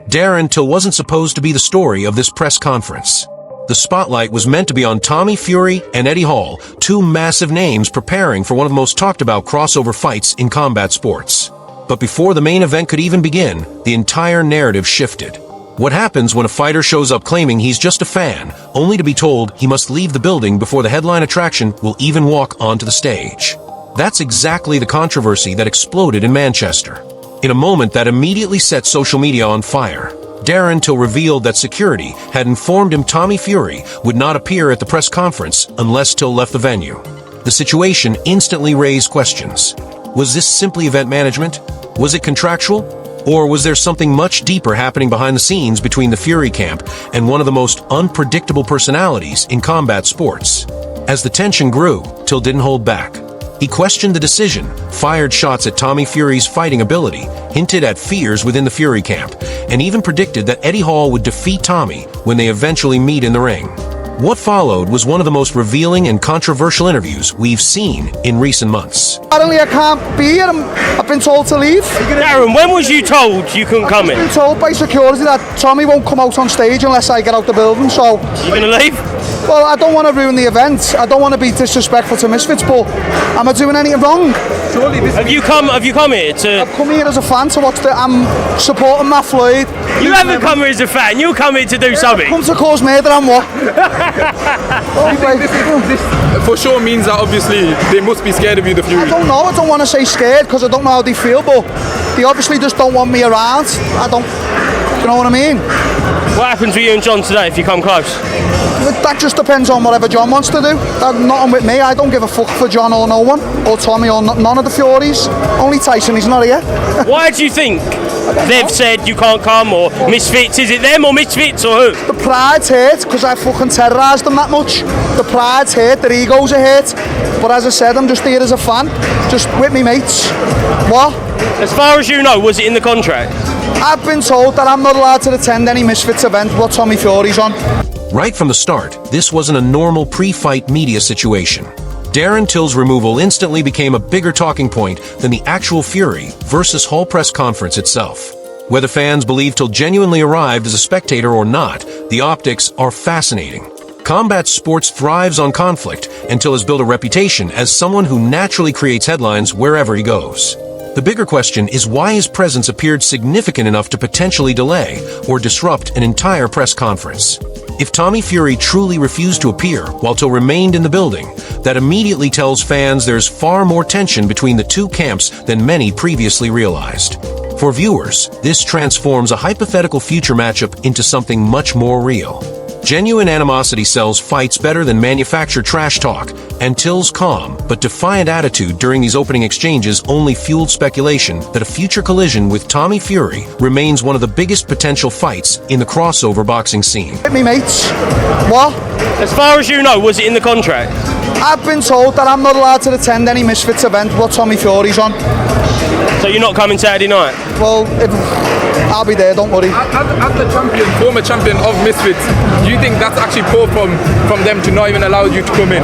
Darren Till wasn't supposed to be the story of this press conference. The spotlight was meant to be on Tommy Fury and Eddie Hall, two massive names preparing for one of the most talked about crossover fights in combat sports. But before the main event could even begin, the entire narrative shifted. What happens when a fighter shows up claiming he's just a fan, only to be told he must leave the building before the headline attraction will even walk onto the stage? That's exactly the controversy that exploded in Manchester. In a moment that immediately set social media on fire, Darren Till revealed that security had informed him Tommy Fury would not appear at the press conference unless Till left the venue. The situation instantly raised questions. Was this simply event management? Was it contractual? Or was there something much deeper happening behind the scenes between the Fury camp and one of the most unpredictable personalities in combat sports? As the tension grew, Till didn't hold back. He questioned the decision, fired shots at Tommy Fury's fighting ability, hinted at fears within the Fury camp, and even predicted that Eddie Hall would defeat Tommy when they eventually meet in the ring. What followed was one of the most revealing and controversial interviews we've seen in recent months. Apparently I can't be here. I've been told to leave. Darren, when was you told you couldn't come in? I've been told by security that Tommy won't come out on stage unless I get out the building, so... You gonna leave? Well, I don't want to ruin the event. I don't want to be disrespectful to Misfits, but am I doing anything wrong? Surely this... Have you come here to... I've come here as a fan to watch I'm supporting Matt Floyd. You haven't come here as a fan, you come here to do something. Come to cause murder and what? This for sure means that obviously they must be scared of you, the Fury. I don't know. I don't want to say scared because I don't know how they feel, but they obviously just don't want me around. You know what I mean? What happens with you and John today if you come close? That just depends on whatever John wants to do. Nothing with me. I don't give a fuck for John or no one, or Tommy or none of the Furies. Only Tyson, he's not here. Why do you think they've said you can't come, or Misfits? Is it them or Misfits or who? The pride's hurt because I fucking terrorised them that much. The pride's hurt, their egos are hurt. But as I said, I'm just here as a fan, just with me mates. What? As far as you know, was it in the contract? I've been told that I'm not allowed to attend any Misfits event what Tommy Fury's on. Right from the start, this wasn't a normal pre-fight media situation. Darren Till's removal instantly became a bigger talking point than the actual Fury versus Hall press conference itself. Whether fans believe Till genuinely arrived as a spectator or not, the optics are fascinating. Combat sports thrives on conflict, and Till has built a reputation as someone who naturally creates headlines wherever he goes. The bigger question is why his presence appeared significant enough to potentially delay or disrupt an entire press conference. If Tommy Fury truly refused to appear while Till remained in the building, that immediately tells fans there's far more tension between the two camps than many previously realized. For viewers, this transforms a hypothetical future matchup into something much more real. Genuine animosity sells fights better than manufactured trash talk, and Till's calm but defiant attitude during these opening exchanges only fueled speculation that a future collision with Tommy Fury remains one of the biggest potential fights in the crossover boxing scene. With me mates. What? As far as you know, was it in the contract? I've been told that I'm not allowed to attend any Misfits event what Tommy Fury's on. So you're not coming Saturday night? Well, I'll be there, don't worry. As the champion, former champion of Misfits, do you think that's actually poor from them to not even allow you to come in?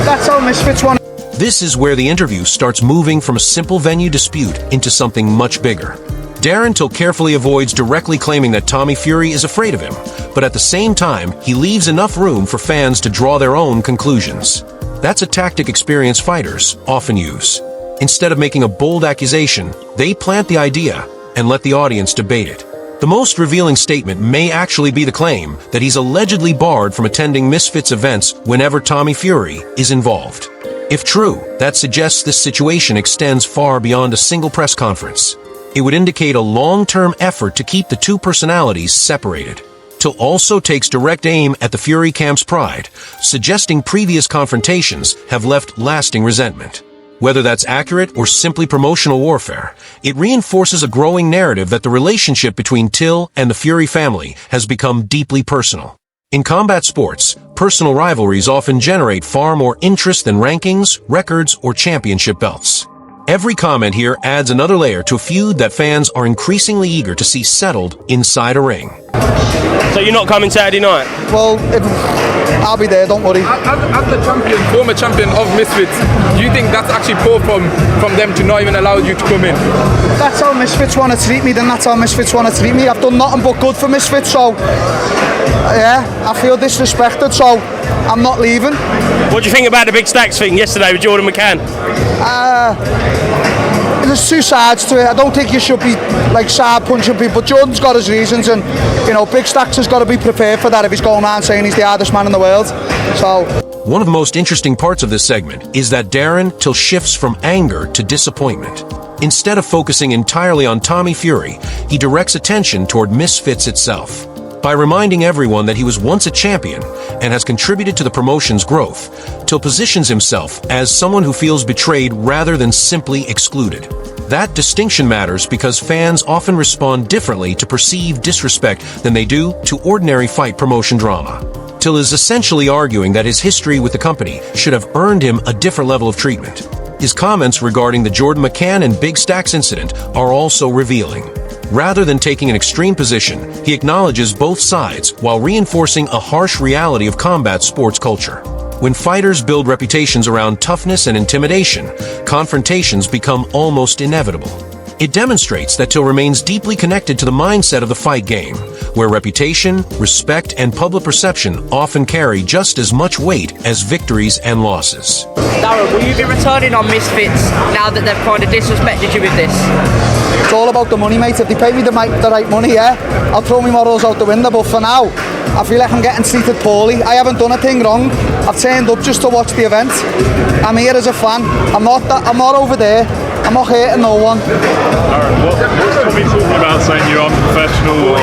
That's how Misfits want. This is where the interview starts moving from a simple venue dispute into something much bigger. Darren Till carefully avoids directly claiming that Tommy Fury is afraid of him, but at the same time, he leaves enough room for fans to draw their own conclusions. That's a tactic experienced fighters often use. Instead of making a bold accusation, they plant the idea and let the audience debate it. The most revealing statement may actually be the claim that he's allegedly barred from attending Misfits events whenever Tommy Fury is involved. If true, that suggests this situation extends far beyond a single press conference. It would indicate a long-term effort to keep the two personalities separated. Till also takes direct aim at the Fury camp's pride, suggesting previous confrontations have left lasting resentment. Whether that's accurate or simply promotional warfare, it reinforces a growing narrative that the relationship between Till and the Fury family has become deeply personal. In combat sports, personal rivalries often generate far more interest than rankings, records, or championship belts. Every comment here adds another layer to a feud that fans are increasingly eager to see settled inside a ring. So you're not coming Saturday night? Well, I'll be there, don't worry. As the champion, former champion of Misfits, do you think that's actually poor from them to not even allow you to come in? That's how Misfits want to treat me, then that's how Misfits want to treat me. I've done nothing but good for Misfits, so yeah, I feel disrespected, so I'm not leaving. What do you think about the big stacks thing yesterday with Jordan McCann? There's two sides to it. I don't think you should be like side punching people. Jordan's got his reasons, and you know, Big Stacks has got to be prepared for that if he's going around saying he's the hardest man in the world. So One of the most interesting parts of this segment is that Darren shifts from anger to disappointment. Instead of focusing entirely on Tommy Fury, he directs attention toward Misfits itself. By reminding everyone that he was once a champion and has contributed to the promotion's growth, Till positions himself as someone who feels betrayed rather than simply excluded. That distinction matters because fans often respond differently to perceived disrespect than they do to ordinary fight promotion drama. Till is essentially arguing that his history with the company should have earned him a different level of treatment. His comments regarding the Jordan McCann and Big Stacks incident are also revealing. Rather than taking an extreme position, he acknowledges both sides while reinforcing a harsh reality of combat sports culture. When fighters build reputations around toughness and intimidation, confrontations become almost inevitable. It demonstrates that Till remains deeply connected to the mindset of the fight game, where reputation, respect, and public perception often carry just as much weight as victories and losses. Darren, will you be returning on Misfits now that they've kind of disrespected you with this? it's all about the money, mate. If they pay me the right money, yeah, I'll throw my morals out the window. But for now, I feel like I'm getting treated poorly. I haven't done a thing wrong. I've turned up just to watch the event. I'm here as a fan. I'm not over there. I'm not hurting no one. Darren, what's Tommy talking about, saying you're unprofessional? Or?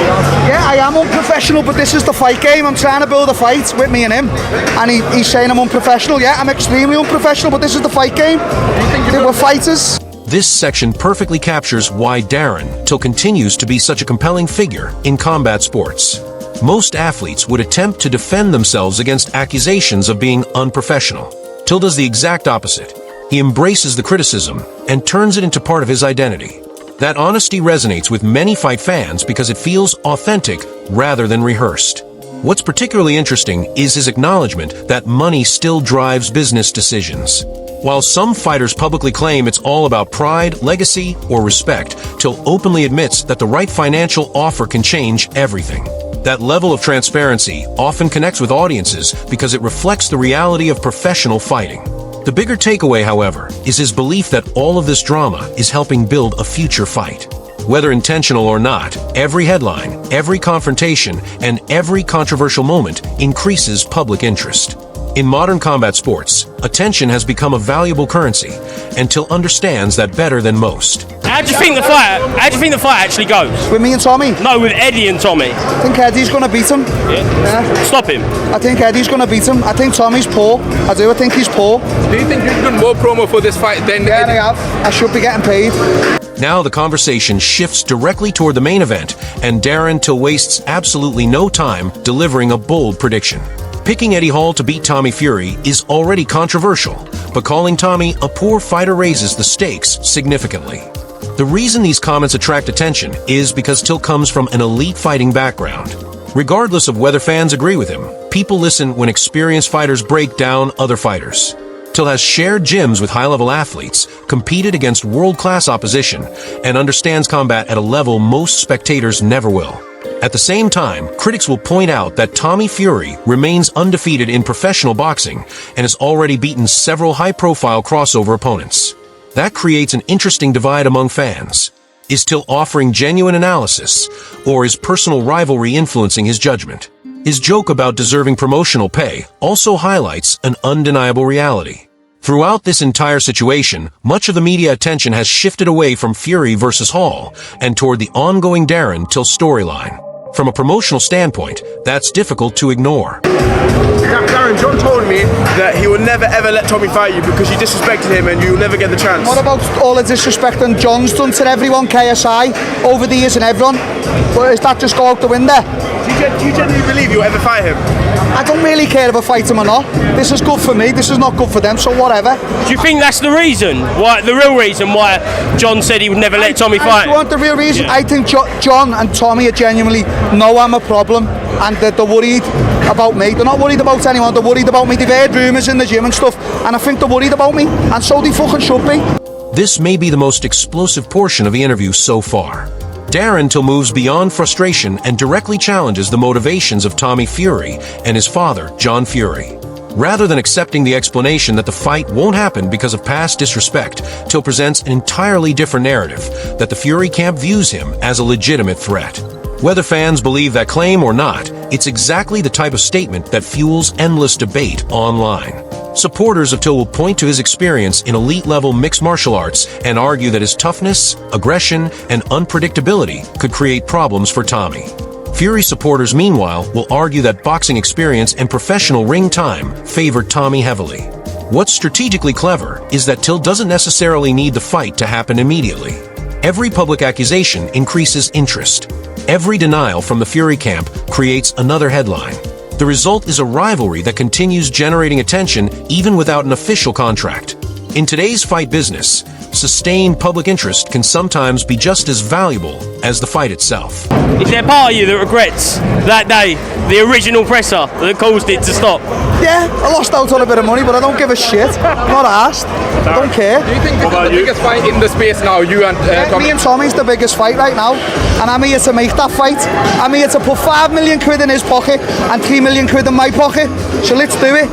Yeah, I am unprofessional, but this is the fight game. I'm trying to build a fight with me and him, and he's saying I'm unprofessional. Yeah, I'm extremely unprofessional, but this is the fight game. We're fighters. This section perfectly captures why Darren Till continues to be such a compelling figure in combat sports. Most athletes would attempt to defend themselves against accusations of being unprofessional. Till does the exact opposite. He embraces the criticism and turns it into part of his identity. That honesty resonates with many fight fans because it feels authentic rather than rehearsed. What's particularly interesting is his acknowledgement that money still drives business decisions. While some fighters publicly claim it's all about pride, legacy, or respect, Till openly admits that the right financial offer can change everything. That level of transparency often connects with audiences because it reflects the reality of professional fighting. The bigger takeaway, however, is his belief that all of this drama is helping build a future fight. Whether intentional or not, every headline, every confrontation, and every controversial moment increases public interest. In modern combat sports, attention has become a valuable currency, and Till understands that better than most. How do you think the fight actually goes? With me and Tommy? No, with Eddie and Tommy. I think Eddie's going to beat him. Yeah. Stop him. I think Eddie's going to beat him. I think Tommy's poor. I do. I think he's poor. Do you think you've done more promo for this fight than Yeah, Eddie? I have. I should be getting paid. Now the conversation shifts directly toward the main event, and Darren Till wastes absolutely no time delivering a bold prediction. Picking Eddie Hall to beat Tommy Fury is already controversial, but calling Tommy a poor fighter raises the stakes significantly. The reason these comments attract attention is because Till comes from an elite fighting background. Regardless of whether fans agree with him, people listen when experienced fighters break down other fighters. Till has shared gyms with high-level athletes, competed against world-class opposition, and understands combat at a level most spectators never will. At the same time, critics will point out that Tommy Fury remains undefeated in professional boxing and has already beaten several high-profile crossover opponents. That creates an interesting divide among fans. Is Till offering genuine analysis, or is personal rivalry influencing his judgment? His joke about deserving promotional pay also highlights an undeniable reality. Throughout this entire situation, much of the media attention has shifted away from Fury versus Hall and toward the ongoing Darren Till storyline. From a promotional standpoint, that's difficult to ignore. Darren, John told me that he will never ever let Tommy fight you because you disrespected him and you'll never get the chance. What about all the disrespect and John's done to everyone, KSI, over the years and everyone? But does that just go out the window? Do you genuinely believe you'll ever fight him? I don't really care if I fight him or not. This is good for me, this is not good for them, so whatever. Do you think that's the reason? The real reason why John said he would never let Tommy fight? You want the real reason? Yeah. I think John and Tommy are genuinely know I'm a problem. and they're worried about me. They're not worried about anyone, they're worried about me. They've heard rumours in the gym and stuff, and I think they're worried about me, and so they fucking should be. This may be the most explosive portion of the interview so far. Darren Till moves beyond frustration and directly challenges the motivations of Tommy Fury and his father, John Fury. Rather than accepting the explanation that the fight won't happen because of past disrespect, Till presents an entirely different narrative that the Fury camp views him as a legitimate threat. Whether fans believe that claim or not, it's exactly the type of statement that fuels endless debate online. Supporters of Till will point to his experience in elite-level mixed martial arts and argue that his toughness, aggression, and unpredictability could create problems for Tommy. Fury supporters, meanwhile, will argue that boxing experience and professional ring time favor Tommy heavily. What's strategically clever is that Till doesn't necessarily need the fight to happen immediately. Every public accusation increases interest. Every denial from the Fury camp creates another headline. The result is a rivalry that continues generating attention even without an official contract. In today's fight business, sustained public interest can sometimes be just as valuable as the fight itself. Is there a part of you that regrets that day, the original presser that caused it to stop? Yeah, I lost out on a bit of money, but I don't give a shit. I'm not asked. I don't care. Do you think this is the biggest fight in the space now, you and Tommy? Me and Tommy's the biggest fight right now, and I'm here to make that fight. I'm here to put 5 million quid in his pocket and 3 million quid in my pocket, so let's do it.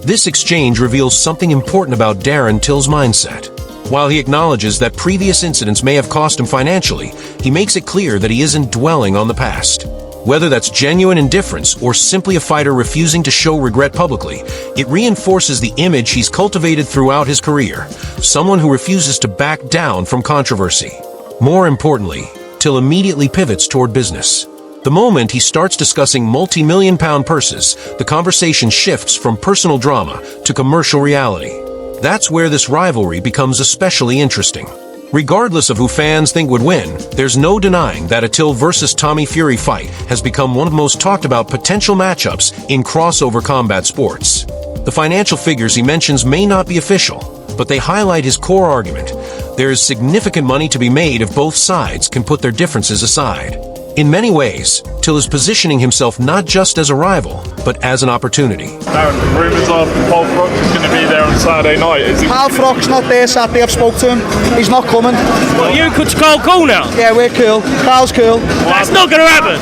This exchange reveals something important about Darren Till's mindset. While he acknowledges that previous incidents may have cost him financially, he makes it clear that he isn't dwelling on the past. Whether that's genuine indifference or simply a fighter refusing to show regret publicly, it reinforces the image he's cultivated throughout his career, someone who refuses to back down from controversy. More importantly, Till immediately pivots toward business. The moment he starts discussing multi-million-pound purses, the conversation shifts from personal drama to commercial reality. That's where this rivalry becomes especially interesting. Regardless of who fans think would win, there's no denying that a Till versus Tommy Fury fight has become one of the most talked about potential matchups in crossover combat sports. The financial figures he mentions may not be official, but they highlight his core argument. There is significant money to be made if both sides can put their differences aside. In many ways, Till is positioning himself not just as a rival, but as an opportunity. Darren, rumours are Paul Froch is going to be there on Saturday night. Paul Froch's not there Saturday, I've spoke to him. He's not coming. Well, you could Carl cool now? Yeah, we're cool. Carl's cool. That's not going to happen.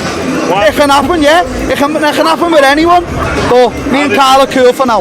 It can happen, yeah. It can happen with anyone. But me and Carl are cool for now.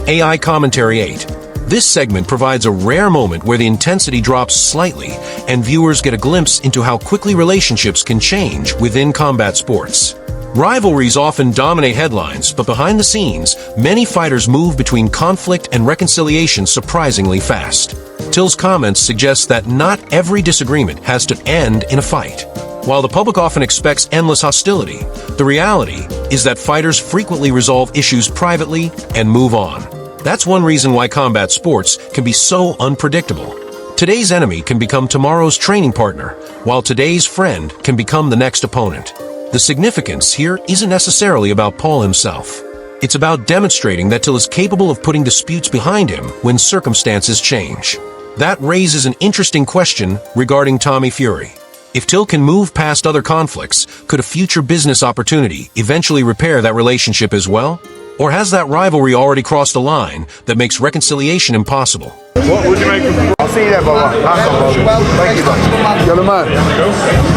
AI Commentary 8. This segment provides a rare moment where the intensity drops slightly and viewers get a glimpse into how quickly relationships can change within combat sports. Rivalries often dominate headlines, but behind the scenes, many fighters move between conflict and reconciliation surprisingly fast. Till's comments suggest that not every disagreement has to end in a fight. While the public often expects endless hostility, the reality is that fighters frequently resolve issues privately and move on. That's one reason why combat sports can be so unpredictable. Today's enemy can become tomorrow's training partner, while today's friend can become the next opponent. The significance here isn't necessarily about Paul himself. It's about demonstrating that Till is capable of putting disputes behind him when circumstances change. That raises an interesting question regarding Tommy Fury. If Till can move past other conflicts, could a future business opportunity eventually repair that relationship as well? Or has that rivalry already crossed a line that makes reconciliation impossible? What would you make of I'll see you there, brother. Thank you, man. You're the man.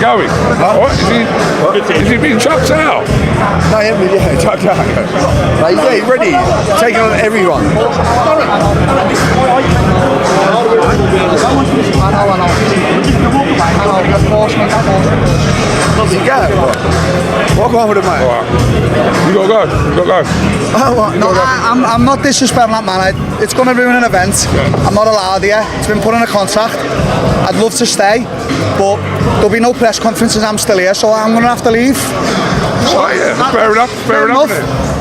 Going? What? Is he being chucked out? No, yeah, chucked out. Like, he's ready. Taking on everyone. Does he go? Walk on with him, mate. Right. You gotta go. You gotta go. No, I'm not disrespecting that man. It's going to ruin an event. I'm not allowed here. It's been put in a contract. I'd love to stay, but there'll be no press conferences. I'm still here, so I'm going to have to leave. So, yeah, fair enough. Fair enough.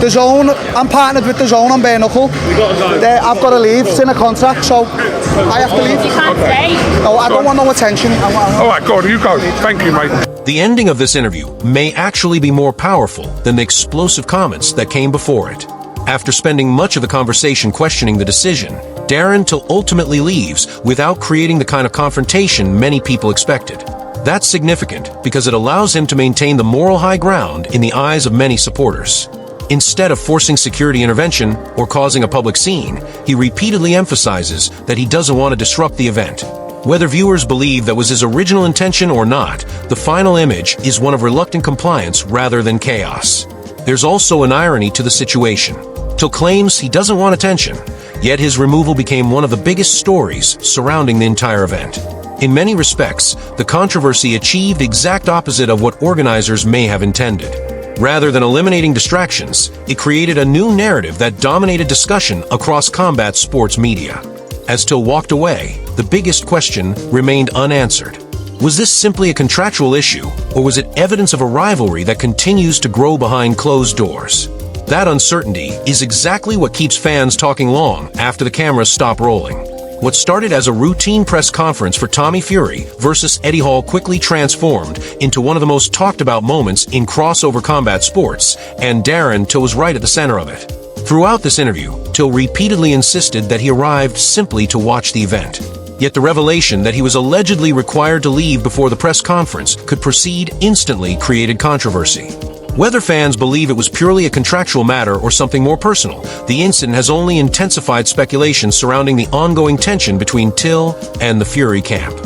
The Zone, I'm partnered with the Zone on bare knuckle. I've got to leave. It's in a contract, so I have to leave. You can't stay. No, I don't want no attention. All right, go on, you go. Thank you, mate. The ending of this interview may actually be more powerful than the explosive comments that came before it. After spending much of the conversation questioning the decision, Darren Till ultimately leaves without creating the kind of confrontation many people expected. That's significant because it allows him to maintain the moral high ground in the eyes of many supporters. Instead of forcing security intervention or causing a public scene, he repeatedly emphasizes that he doesn't want to disrupt the event. Whether viewers believe that was his original intention or not, the final image is one of reluctant compliance rather than chaos. There's also an irony to the situation. Till claims he doesn't want attention, yet his removal became one of the biggest stories surrounding the entire event. In many respects, the controversy achieved the exact opposite of what organizers may have intended. Rather than eliminating distractions, it created a new narrative that dominated discussion across combat sports media. As Till walked away, the biggest question remained unanswered. Was this simply a contractual issue, or was it evidence of a rivalry that continues to grow behind closed doors? That uncertainty is exactly what keeps fans talking long after the cameras stop rolling. What started as a routine press conference for Tommy Fury versus Eddie Hall quickly transformed into one of the most talked about moments in crossover combat sports, and Darren Till was right at the center of it. Throughout this interview, Till repeatedly insisted that he arrived simply to watch the event. Yet the revelation that he was allegedly required to leave before the press conference could proceed instantly created controversy. Whether fans believe it was purely a contractual matter or something more personal, the incident has only intensified speculation surrounding the ongoing tension between Till and the Fury camp.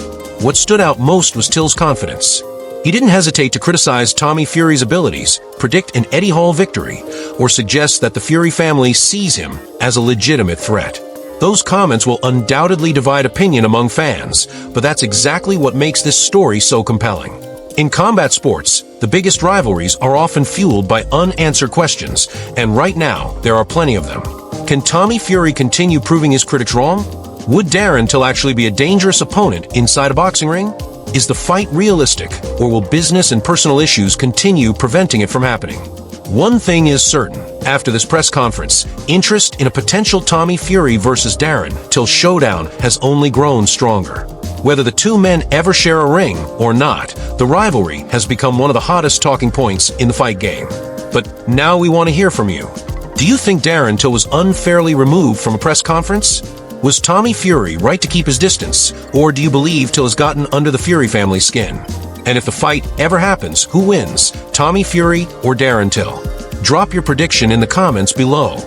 What stood out most was Till's confidence. He didn't hesitate to criticize Tommy Fury's abilities, predict an Eddie Hall victory, or suggest that the Fury family sees him as a legitimate threat. Those comments will undoubtedly divide opinion among fans, but that's exactly what makes this story so compelling. In combat sports, the biggest rivalries are often fueled by unanswered questions, and right now, there are plenty of them. Can Tommy Fury continue proving his critics wrong? Would Darren Till actually be a dangerous opponent inside a boxing ring? Is the fight realistic, or will business and personal issues continue preventing it from happening? One thing is certain. After this press conference, interest in a potential Tommy Fury versus Darren Till showdown has only grown stronger. Whether the two men ever share a ring or not, the rivalry has become one of the hottest talking points in the fight game. But now we want to hear from you. Do you think Darren Till was unfairly removed from a press conference? Was Tommy Fury right to keep his distance, or do you believe Till has gotten under the Fury family's skin? And if the fight ever happens, who wins, Tommy Fury or Darren Till? Drop your prediction in the comments below.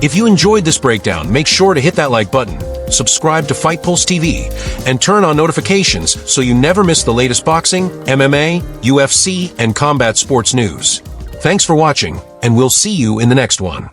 If you enjoyed this breakdown, make sure to hit that like button, subscribe to Fight Pulse TV, and turn on notifications so you never miss the latest boxing, MMA, UFC, and combat sports news. Thanks for watching, and we'll see you in the next one.